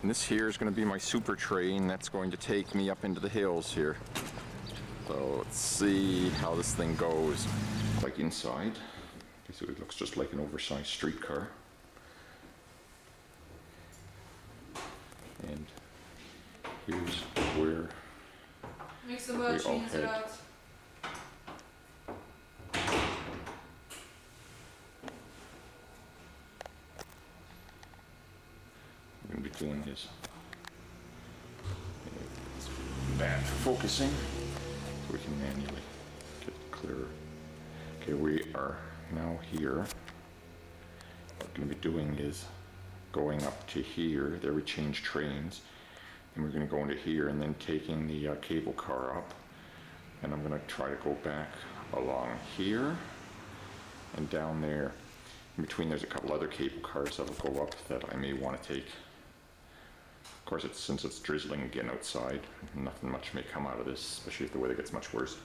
And this here is going to be my super train that's going to take me up into the hills here. So let's see how this thing goes. Like inside, basically it looks just like an oversized streetcar. And here's where we all head. We're going to be doing this bad focusing so we can manually get clearer. Okay, we are now here. What we're going to be doing is going up to here. There we change trains, and we're going to go into here and then taking the cable car up, and I'm going to try to go back along here and down there. In between there's a couple other cable cars that'll go up that I may want to take. Of course, since it's drizzling again outside, nothing much may come out of this, especially if the weather gets much worse.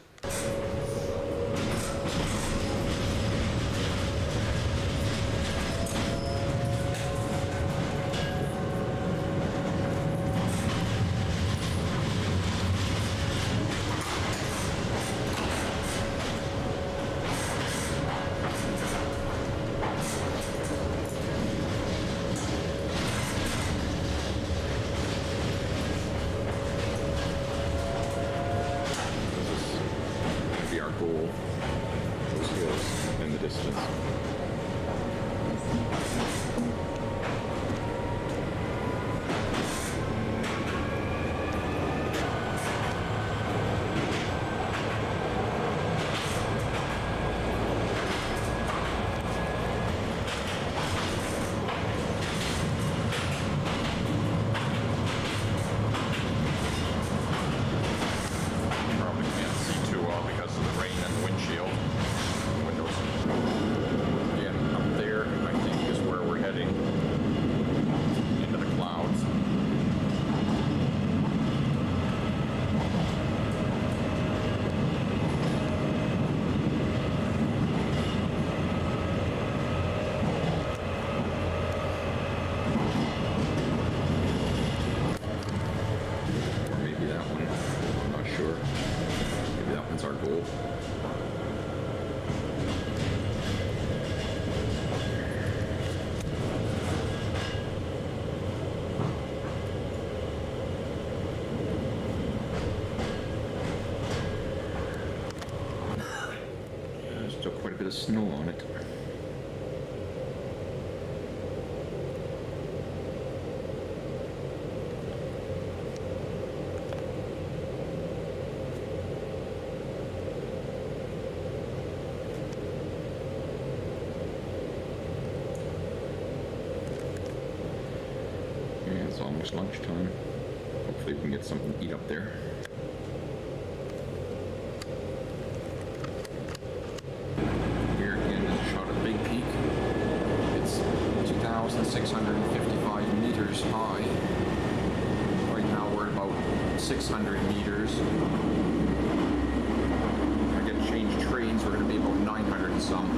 Of snow on it. Yeah, it's almost lunchtime. Hopefully we can get something to eat up there. Big peak. It's 2,655 meters high. Right now we're at about 600 meters. If I get to change trains, we're going to be about 900 and some.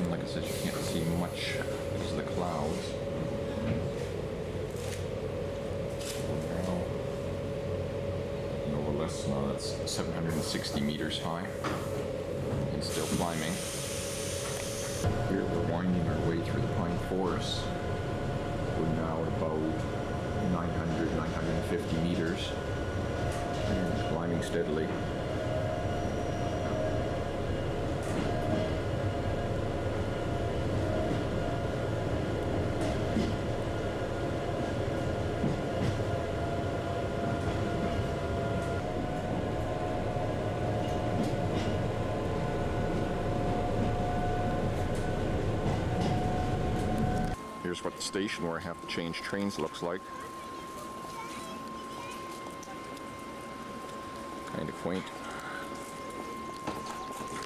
Like I said, you can't see much because of the clouds. Now, no less, now that's 760 meters high and still climbing. Here we're winding our way through the pine forest. We're now at about 900, 950 meters and climbing steadily. Here's what the station where I have to change trains looks like. Kind of quaint.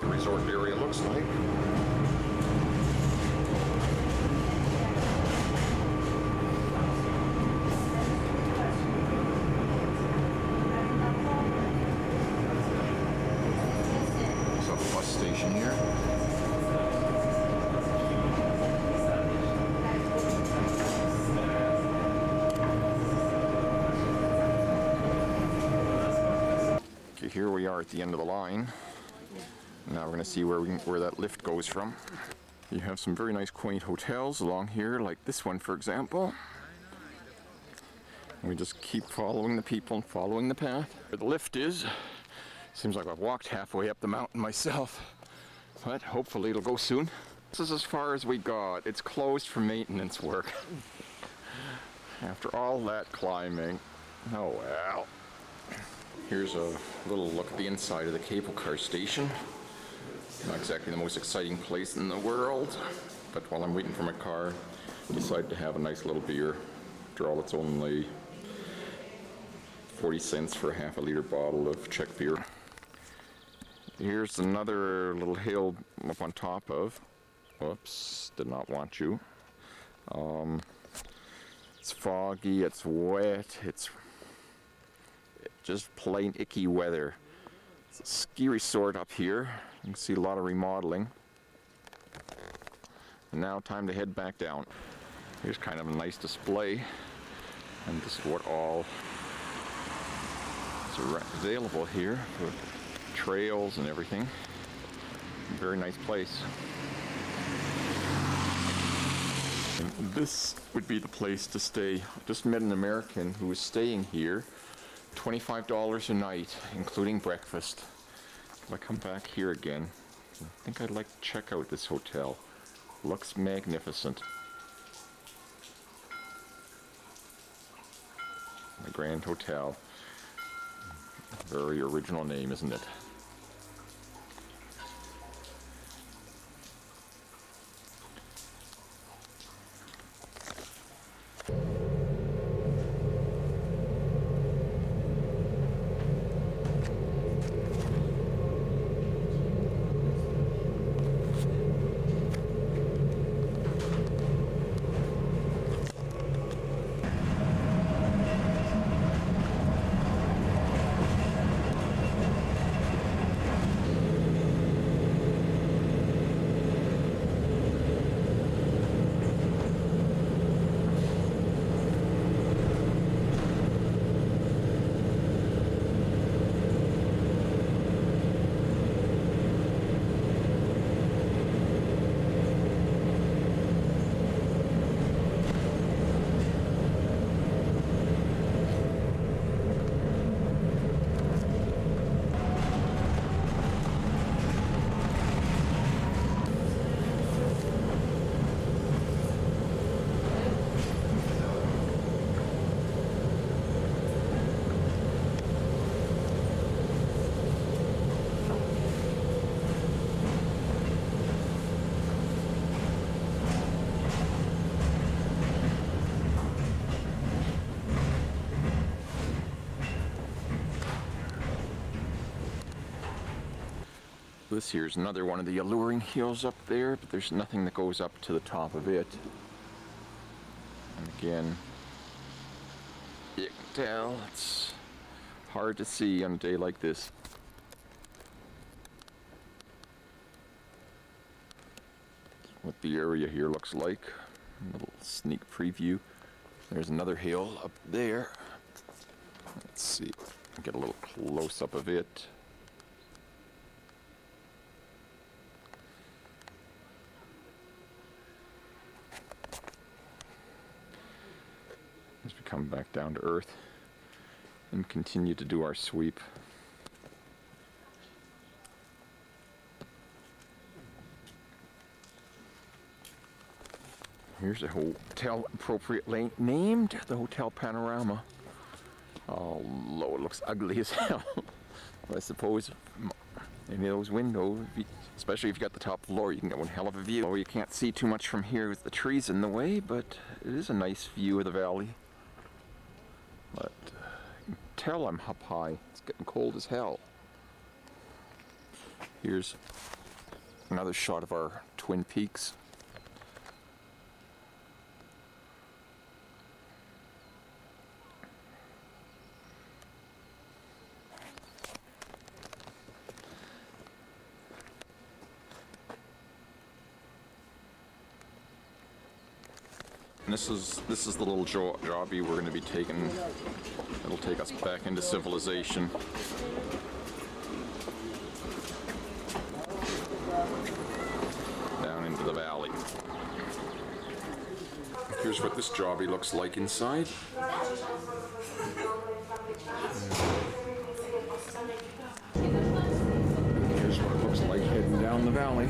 The resort area looks like. Okay, here we are at the end of the line. Now we're going to see where that lift goes from. You have some very nice quaint hotels along here, like this one for example. And we just keep following the people and following the path. Where the lift is, seems like I've walked halfway up the mountain myself, but hopefully it'll go soon. This is as far as we got. It's closed for maintenance work. After all that climbing. Oh well. Here's a little look at the inside of the cable car station. Not exactly the most exciting place in the world, but while I'm waiting for my car, I decided to have a nice little beer. After all, it's only 40 cents for a half a liter bottle of Czech beer. Here's another little hill up on top of. Whoops, did not want you. It's foggy, it's wet, it's just plain icky weather. It's a ski resort up here. You can see a lot of remodeling. And now time to head back down. Here's kind of a nice display. And this is what all is available here for trails and everything. Very nice place. And this would be the place to stay. Just met an American who was staying here. $25 a night, including breakfast. If I come back here again, I think I'd like to check out this hotel. Looks magnificent. The Grand Hotel. Very original name, isn't it? This here's another one of the alluring hills up there, but there's nothing that goes up to the top of it. And again, you can tell it's hard to see on a day like this. What the area here looks like. A little sneak preview. There's another hill up there. Let's see, get a little close up of it. As we come back down to earth and continue to do our sweep. Here's a hotel appropriately named the Hotel Panorama. Although it looks ugly as hell. I suppose maybe those windows, especially if you got the top floor, you can get one hell of a view. Oh, you can't see too much from here with the trees in the way, but it is a nice view of the valley. But you can tell I'm up high. It's getting cold as hell. Here's another shot of our Twin Peaks. And this is the little jobby we're going to be taking. It'll take us back into civilization. here's what the Strba looks like inside. Here's what it looks like heading down the valley.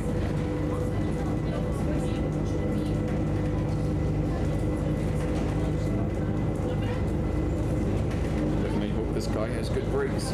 Definitely hope this guy has good brakes.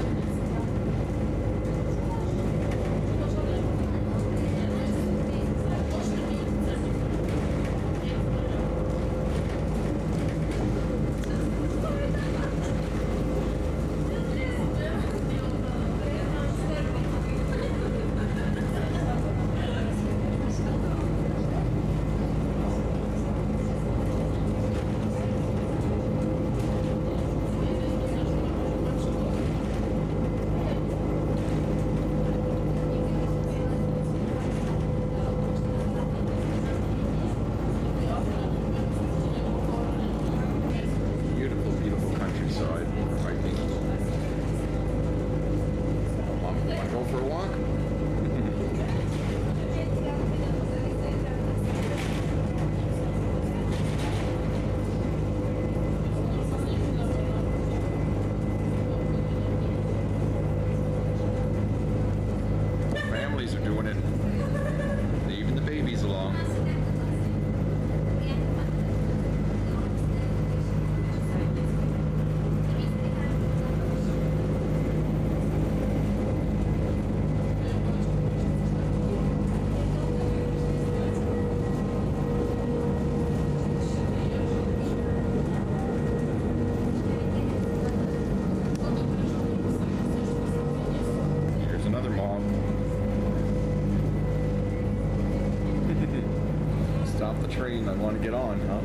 Train I want to get on, huh?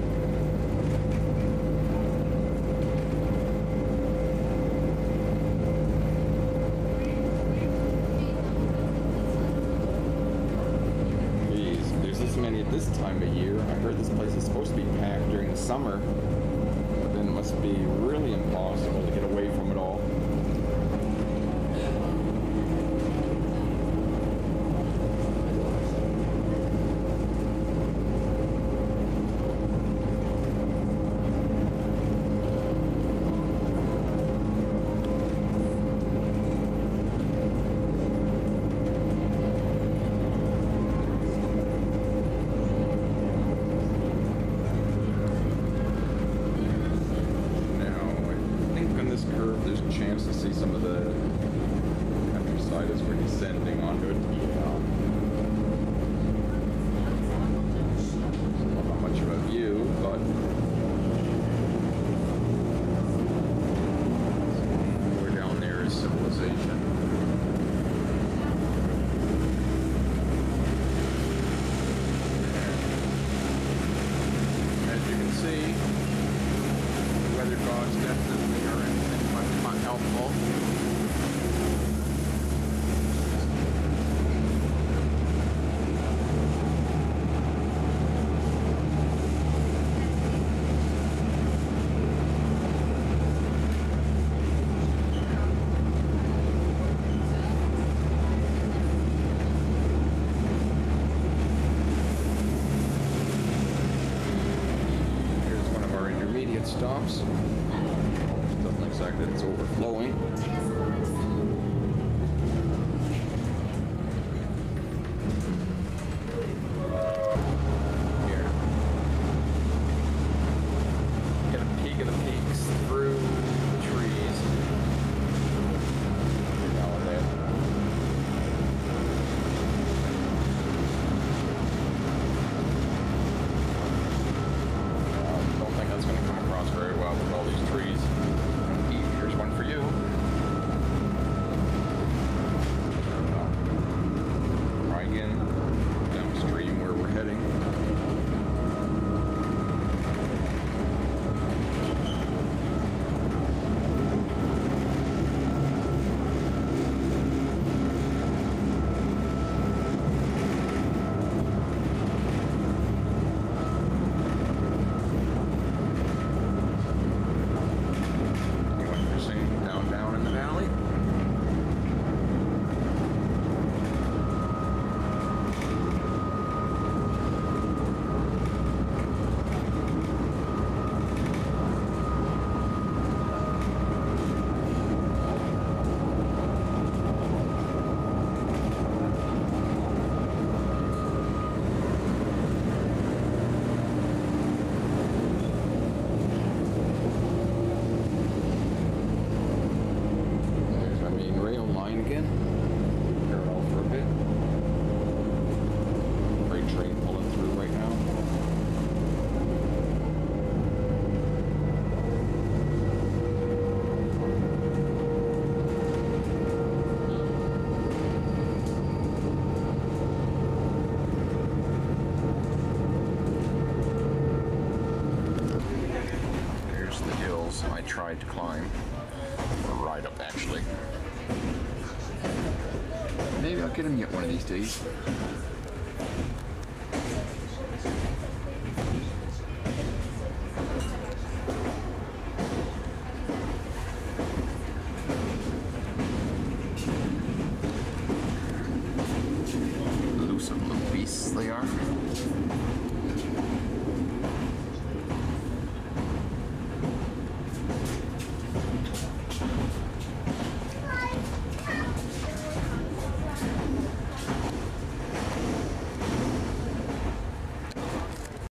Geez, there's this many at this time of year. I heard this place is supposed to be packed during the summer, but then it must be really impossible to get away from it all. Chance to see some of the countryside as we're descending onto it. Not much of a view, but we're down there is civilization. As you can see, the weather gods definitely are helpful. Here's one of our intermediate stops. Doesn't look like that it's overflowing. Here. Get a peek of the peaks through the trees. Now and then. Don't think that's going to come across very well with all these trees. Here's one for you. again. Parallel for a bit. Freight train pulling through right now. Here's the hills I tried to climb, or ride up actually. Maybe I'll get him yet one of these days.